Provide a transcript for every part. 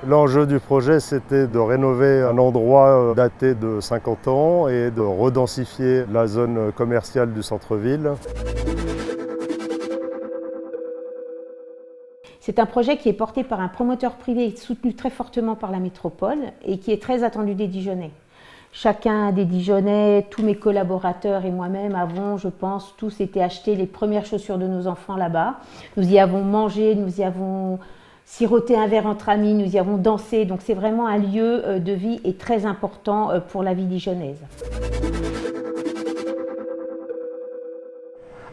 L'enjeu du projet, c'était de rénover un endroit daté de 50 ans et de redensifier la zone commerciale du centre-ville. C'est un projet qui est porté par un promoteur privé et soutenu très fortement par la métropole et qui est très attendu des Dijonnais. Chacun des Dijonnais, tous mes collaborateurs et moi-même avons, je pense, tous été acheter les premières chaussures de nos enfants là-bas. Nous y avons mangé, nous y avons siroté un verre entre amis, nous y avons dansé. Donc c'est vraiment un lieu de vie et très important pour la vie dijonnaise.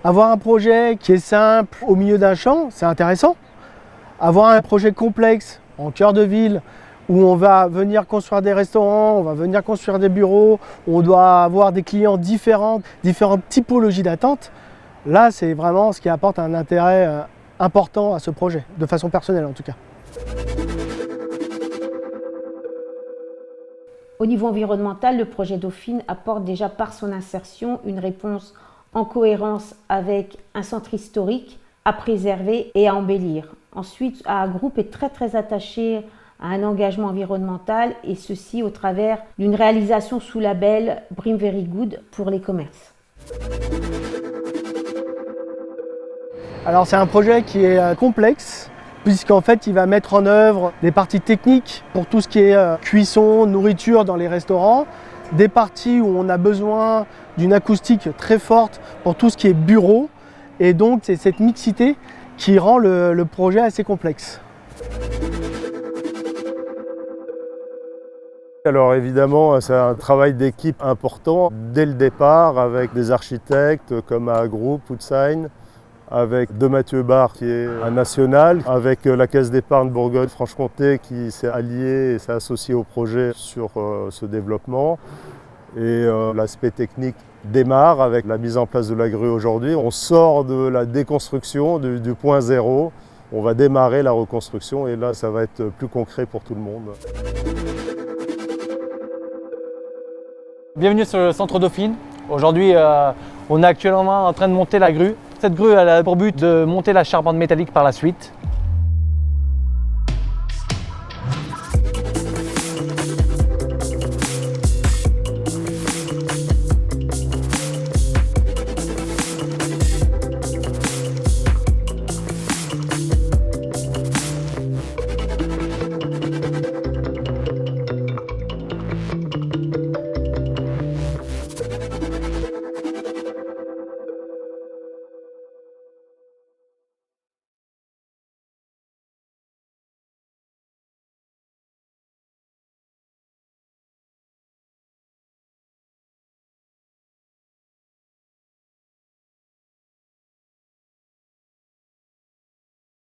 Avoir un projet qui est simple au milieu d'un champ, c'est intéressant. Avoir un projet complexe en cœur de ville où on va venir construire des restaurants, on va venir construire des bureaux, où on doit avoir des clients différentes typologies d'attente, là c'est vraiment ce qui apporte un intérêt important à ce projet, de façon personnelle en tout cas. Au niveau environnemental, le projet Dauphine apporte déjà par son insertion une réponse en cohérence avec un centre historique à préserver et à embellir. Ensuite, un groupe est très attaché à un engagement environnemental et ceci au travers d'une réalisation sous label BREEAM Very Good pour les commerces. Alors c'est un projet qui est complexe puisqu'en fait il va mettre en œuvre des parties techniques pour tout ce qui est cuisson, nourriture dans les restaurants, des parties où on a besoin d'une acoustique très forte pour tout ce qui est bureau et donc c'est cette mixité qui rend le projet assez complexe. Alors évidemment, c'est un travail d'équipe important dès le départ avec des architectes comme à Group, Woodsign, avec de Mathieu Barre qui est un national, avec la Caisse d'épargne Bourgogne-Franche-Comté qui s'est alliée et s'est associée au projet sur ce développement. Et l'aspect technique démarre avec la mise en place de la grue aujourd'hui. On sort de la déconstruction, du point zéro. On va démarrer la reconstruction et là, ça va être plus concret pour tout le monde. Bienvenue sur le centre Dauphine. Aujourd'hui, on est actuellement en train de monter la grue. Cette grue elle a pour but de monter la charpente métallique par la suite.